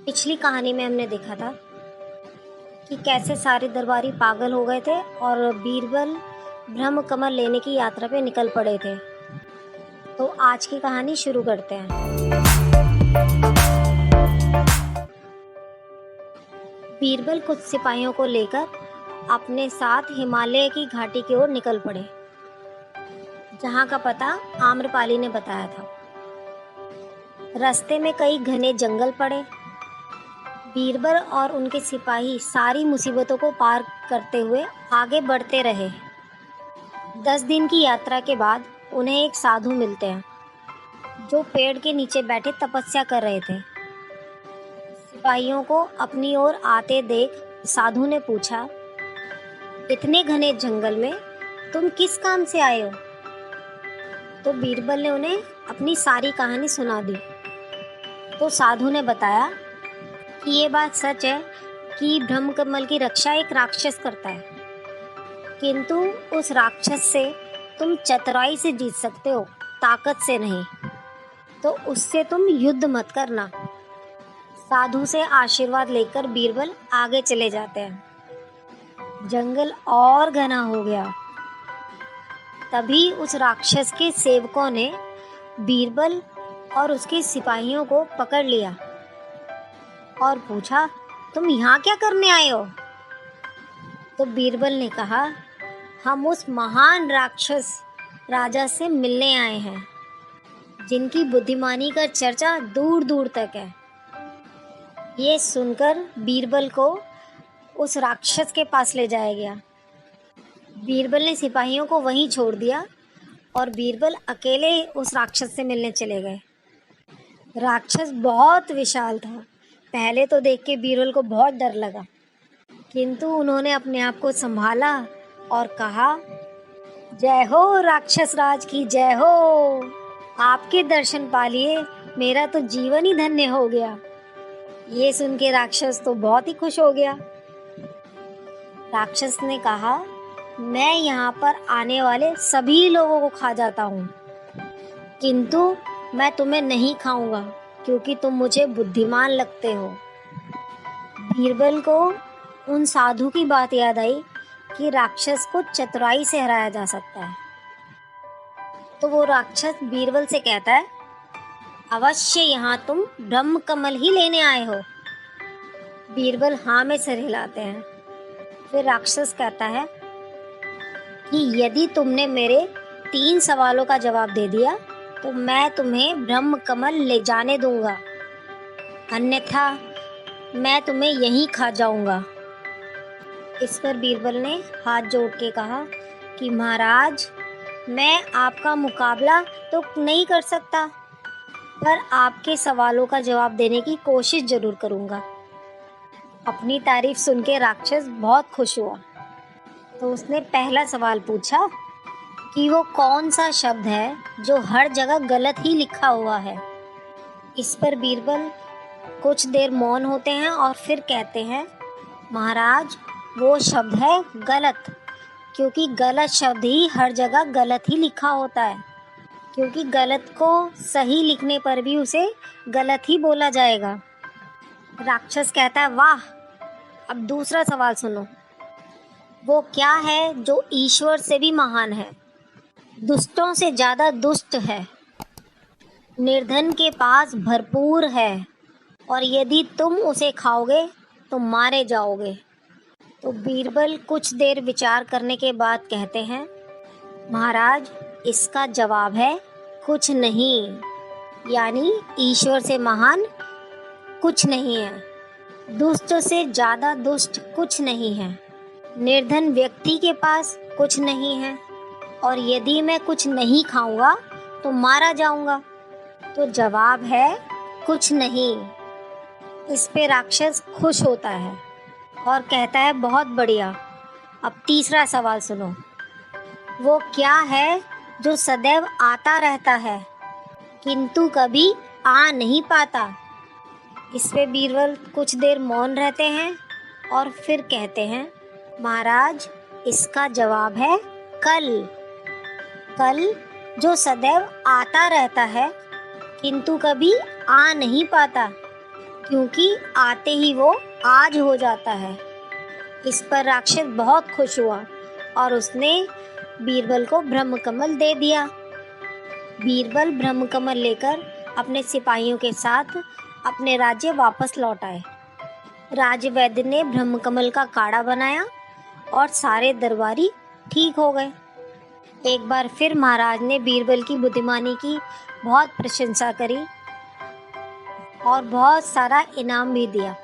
पिछली कहानी में हमने देखा था कि कैसे सारे दरबारी पागल हो गए थे और बीरबल ब्रह्म कमल लेने की यात्रा पे निकल पड़े थे। तो आज की कहानी शुरू करते हैं। बीरबल कुछ सिपाहियों को लेकर अपने साथ हिमालय की घाटी की ओर निकल पड़े, जहाँ का पता आम्रपाली ने बताया था। रास्ते में कई घने जंगल पड़े। बीरबल और उनके सिपाही सारी मुसीबतों को पार करते हुए आगे बढ़ते रहे। 10 दिन की यात्रा के बाद उन्हें एक साधु मिलते हैं, जो पेड़ के नीचे बैठे तपस्या कर रहे थे। सिपाहियों को अपनी ओर आते देख साधु ने पूछा, इतने घने जंगल में तुम किस काम से आए हो? तो बीरबल ने उन्हें अपनी सारी कहानी सुना दी। तो साधु ने बताया कि ये बात सच है कि ब्रह्म कमल की रक्षा एक राक्षस करता है, किंतु उस राक्षस से तुम चतुराई से जीत सकते हो, ताकत से नहीं। तो उससे तुम युद्ध मत करना। साधु से आशीर्वाद लेकर बीरबल आगे चले जाते हैं। जंगल और घना हो गया। तभी उस राक्षस के सेवकों ने बीरबल और उसके सिपाहियों को पकड़ लिया और पूछा, तुम यहाँ क्या करने आए हो? तो बीरबल ने कहा, हम उस महान राक्षस राजा से मिलने आए हैं, जिनकी बुद्धिमानी का चर्चा दूर दूर तक है। ये सुनकर बीरबल को उस राक्षस के पास ले जाया गया। बीरबल ने सिपाहियों को वहीं छोड़ दिया और बीरबल अकेले उस राक्षस से मिलने चले गए। राक्षस बहुत विशाल था। पहले तो देख के बीरबल को बहुत डर लगा, किंतु उन्होंने अपने आप को संभाला और कहा, जय हो राक्षस राज की जय हो। आपके दर्शन पा लिए मेरा तो जीवन ही धन्य हो गया। ये सुन के राक्षस तो बहुत ही खुश हो गया। राक्षस ने कहा, मैं यहाँ पर आने वाले सभी लोगों को खा जाता हूँ, किंतु मैं तुम्हें नहीं खाऊंगा क्योंकि तुम मुझे बुद्धिमान लगते हो। बीरबल को उन साधु की बात याद आई कि राक्षस को चतुराई से हराया जा सकता है। तो वो राक्षस बीरबल से कहता है, अवश्य यहाँ तुम ब्रह्म कमल ही लेने आए हो। बीरबल हाँ में सिर हिलाते हैं। फिर राक्षस कहता है कि यदि तुमने मेरे 3 सवालों का जवाब दे दिया तो मैं तुम्हें ब्रह्म कमल ले जाने दूंगा, अन्यथा मैं तुम्हें यहीं खा जाऊंगा। इस पर बीरबल ने हाथ जोड़ के कहा कि महाराज, मैं आपका मुकाबला तो नहीं कर सकता, पर आपके सवालों का जवाब देने की कोशिश जरूर करूंगा। अपनी तारीफ सुन के राक्षस बहुत खुश हुआ। तो उसने पहला सवाल पूछा कि वो कौन सा शब्द है जो हर जगह गलत ही लिखा हुआ है। इस पर बीरबल कुछ देर मौन होते हैं और फिर कहते हैं, महाराज, वो शब्द है गलत, क्योंकि गलत शब्द ही हर जगह गलत ही लिखा होता है, क्योंकि गलत को सही लिखने पर भी उसे गलत ही बोला जाएगा। राक्षस कहता है, वाह, अब दूसरा सवाल सुनो। वो क्या है जो ईश्वर से भी महान है, दुष्टों से ज़्यादा दुष्ट है, निर्धन के पास भरपूर है, और यदि तुम उसे खाओगे तो मारे जाओगे। तो बीरबल कुछ देर विचार करने के बाद कहते हैं, महाराज, इसका जवाब है कुछ नहीं, यानी ईश्वर से महान कुछ नहीं है, दुष्ट से ज़्यादा दुष्ट कुछ नहीं है, निर्धन व्यक्ति के पास कुछ नहीं है, और यदि मैं कुछ नहीं खाऊंगा तो मारा जाऊंगा। तो जवाब है कुछ नहीं। इस पे राक्षस खुश होता है और कहता है, बहुत बढ़िया, अब तीसरा सवाल सुनो। वो क्या है जो सदैव आता रहता है किंतु कभी आ नहीं पाता? इस पे बीरबल कुछ देर मौन रहते हैं और फिर कहते हैं, महाराज, इसका जवाब है कल। कल जो सदैव आता रहता है किंतु कभी आ नहीं पाता, क्योंकि आते ही वो आज हो जाता है। इस पर राक्षस बहुत खुश हुआ और उसने बीरबल को ब्रह्म कमल दे दिया। बीरबल ब्रह्म कमल लेकर अपने सिपाहियों के साथ अपने राज्य वापस लौट आए। राजवैद्य ने ब्रह्म कमल का काढ़ा बनाया और सारे दरबारी ठीक हो गए। एक बार फिर महाराज ने बीरबल की बुद्धिमानी की बहुत प्रशंसा करी और बहुत सारा इनाम भी दिया।